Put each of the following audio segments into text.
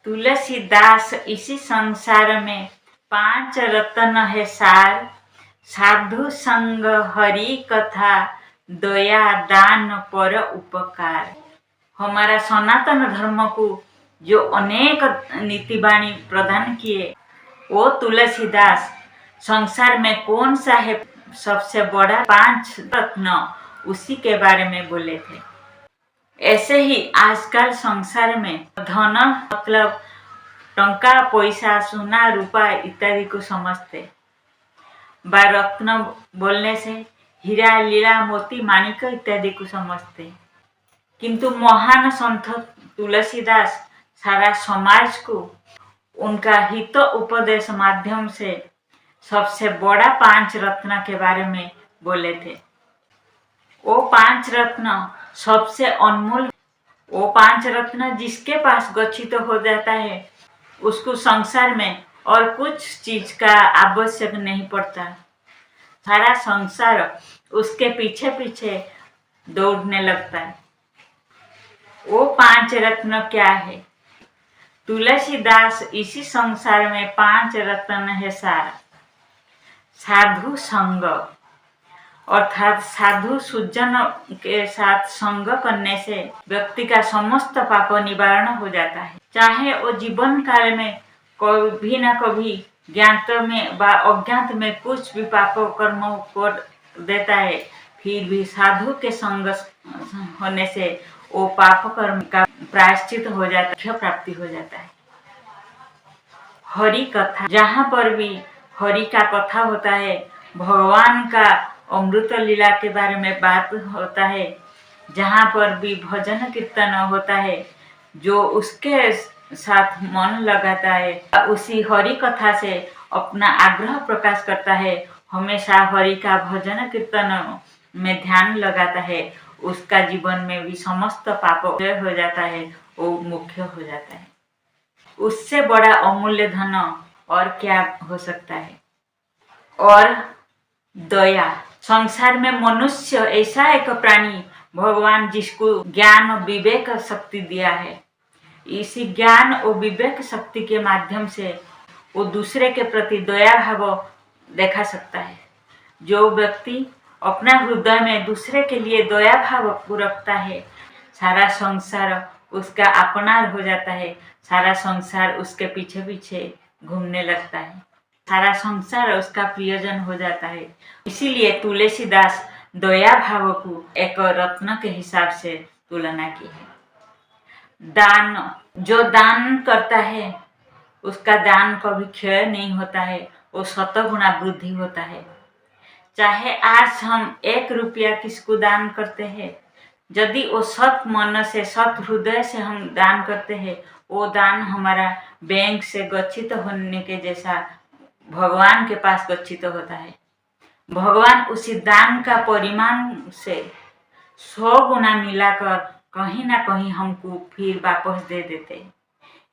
तुलसीदास इसी संसार में 5 रत्न है सार। साधु संग हरि कथा दया दान पर उपकार। हमारा सनातन धर्म को जो अनेक नीतिवाणी प्रदान किए वो तुलसीदास संसार में कौन सा है सबसे बड़ा 5 रत्न, उसी के बारे में बोले थे। ऐसे ही आजकल संसार में धन मतलब टंका पैसा सोना रूपा इत्यादि को समझते, व रत्न बोलने से हीरा लीला मोती माणिक इत्यादि को समझते, किंतु महान संत तुलसीदास सारा समाज को उनका हित उपदेश माध्यम से सबसे बड़ा 5 रत्न के बारे में बोले थे। वो 5 रत्न सबसे अनमोल, वो 5 रत्न जिसके पास गच्छित हो जाता है उसको संसार में और कुछ चीज का आवश्यक नहीं पड़ता। सारा संसार उसके पीछे पीछे दौड़ने लगता है। वो 5 रत्न क्या है? तुलसीदास इसी संसार में 5 रत्न है सारा। साधु संग अर्थात साधु सुजन के साथ संग करने से व्यक्ति का समस्त पाप निवारण हो जाता है। चाहे वो जीवन काल में कभी न कभी ज्ञात में व अज्ञात में कुछ भी पाप कर्म कर देता है, फिर भी साधु के संग होने से वो पाप कर्म का प्रायश्चित हो जाता है, प्राप्ति हो जाता है। हरि कथा, जहाँ पर भी हरि का कथा होता है, भगवान का अमृत लीला के बारे में बात होता है, जहाँ पर भी भजन कीर्तन होता है, जो उसके साथ मन लगाता है उसी हरि कथा से अपना आग्रह प्रकाश करता है, हमेशा हरि का भजन कीर्तन में ध्यान लगाता है, उसका जीवन में भी समस्त पाप हो जाता है, वो मुख्य हो जाता है। उससे बड़ा अमूल्य धन और क्या हो सकता है? और दया। संसार में मनुष्य ऐसा एक प्राणी भगवान जिसको ज्ञान और विवेक शक्ति दिया है। इसी ज्ञान और विवेक शक्ति के माध्यम से वो दूसरे के प्रति दया भाव देखा सकता है। जो व्यक्ति अपना हृदय में दूसरे के लिए दया भाव को रखता है, सारा संसार उसका अपना हो जाता है, सारा संसार उसके पीछे पीछे घूमने लगता है, सारा संसार उसका प्रियजन हो जाता है। इसीलिए तुलसीदास दया भाव को एक रत्न के हिसाब से तुलना की है। दान, जो दान करता है उसका दान कभी क्षय नहीं होता है, वो 100 गुना वृद्धि होता है। चाहे आज हम 1 रुपया किसको दान करते हैं, यदि वो सत मन से सत हृदय से हम दान करते हैं, वो दान हमारा बैंक से गच्छित होने के जैसा भगवान के पास गच्छित होता है। भगवान उसी दान का परिमाण से 100 गुना मिलाकर कहीं ना कहीं हमको फिर वापस दे देते हैं।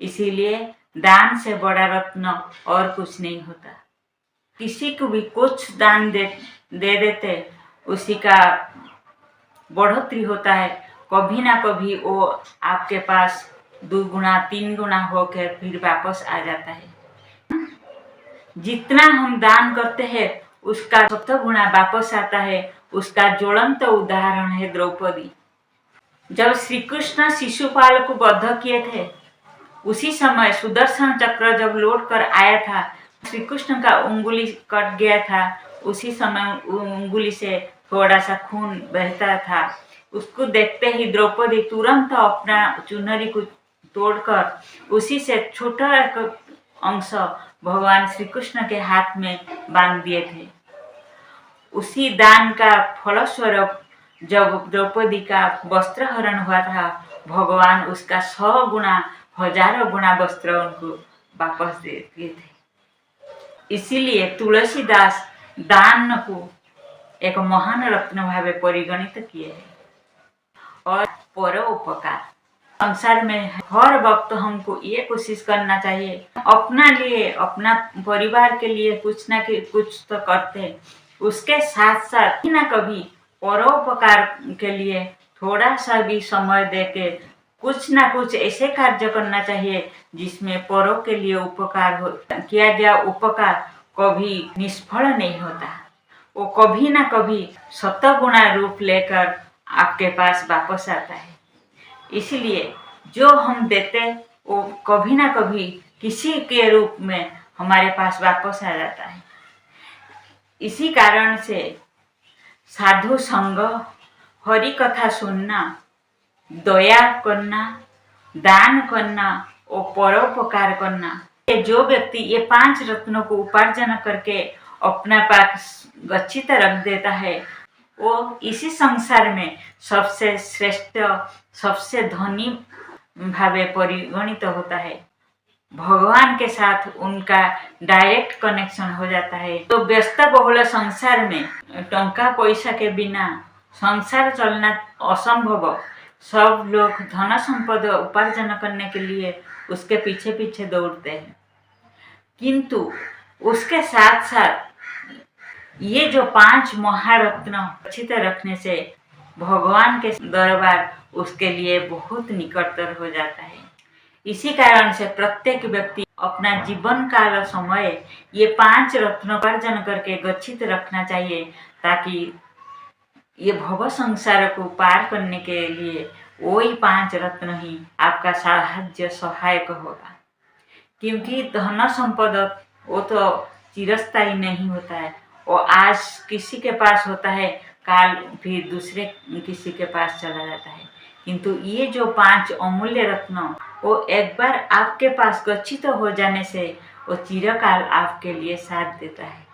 इसीलिए दान से बड़ा रत्न और कुछ नहीं होता। किसी को भी कुछ दान दे देते, उसी का बढ़ोतरी होता है, कभी ना कभी वो आपके पास 2 गुना 3 गुना होकर फिर वापस आ जाता है। जितना हम दान करते हैं उसका 100 गुना वापस आता है। उसका ज्वलंत उदाहरण है द्रौपदी। जब श्री कृष्ण शिशुपाल को बद्ध किए थे, उसी समय सुदर्शन चक्र जब लौट कर आया था, श्री कृष्ण का उंगली कट गया था, उसी समय उंगली से थोड़ा सा खून बहता था। उसको देखते ही द्रौपदी तुरंत अपना चुनरी को तोड़कर उसी से छोटा एक अंश भगवान श्री कृष्ण के हाथ में बांध दिए थे। उसी दान का फलस्वरूप जब द्रौपदी का वस्त्र हरण हुआ था, भगवान उसका 100 गुना 1000 गुना वस्त्र उनको वापस दे दिए थे। इसीलिए तुलसीदास दान को एक महान रत्न भावे परिगणित किए हैं। और परोपकार, संसार में हर वक्त हमको ये कोशिश करना चाहिए, अपना लिए अपना परिवार के लिए कुछ ना कुछ तो करते, उसके साथ साथ कभी ना कभी परोपकार के लिए थोड़ा सा भी समय देके कुछ ना कुछ ऐसे कार्य करना चाहिए जिसमें परों के लिए उपकार हो। किया गया उपकार कभी निष्फल नहीं होता, वो कभी ना कभी शतगुणा रूप लेकर आपके पास वापस आता है। इसलिए जो हम देते वो कभी ना कभी किसी के रूप में हमारे पास वापस आ जाता है। इसी कारण से साधु संग, हरि कथा सुनना, दया करना, दान करना और परोपकार करना, ये जो व्यक्ति ये 5 रत्नों को उपार्जन करके अपना पास गच्छित रख देता है, वो इसी संसार में सबसे श्रेष्ठ, सबसे धनी भावे परिगणित होता है। भगवान के साथ उनका डायरेक्ट कनेक्शन हो जाता है। तो व्यस्त बहुल संसार में टंका पैसा के बिना संसार चलना असंभव। सब लोग धन संपद उपार्जन करने के लिए उसके पीछे पीछे दौड़ते हैं, किंतु उसके साथ साथ ये जो 5 महारत्न गच्छित रखने से भगवान के दरबार उसके लिए बहुत निकटतर हो जाता है। इसी कारण से प्रत्येक व्यक्ति अपना जीवन काल समय ये 5 रत्न उपार्जन करके गच्छित रखना चाहिए, ताकि ये भव संसार को पार करने के लिए वही 5 रत्न ही आपका साहाय्य सहायक होगा। क्योंकि धन संपद वो तो चिरस्थायी नहीं होता है, वो आज किसी के पास होता है, काल फिर दूसरे किसी के पास चला जाता है। किंतु ये जो 5 अमूल्य रत्न वो एक बार आपके पास गच्छित हो जाने से वो चिरकाल आपके लिए साथ देता है।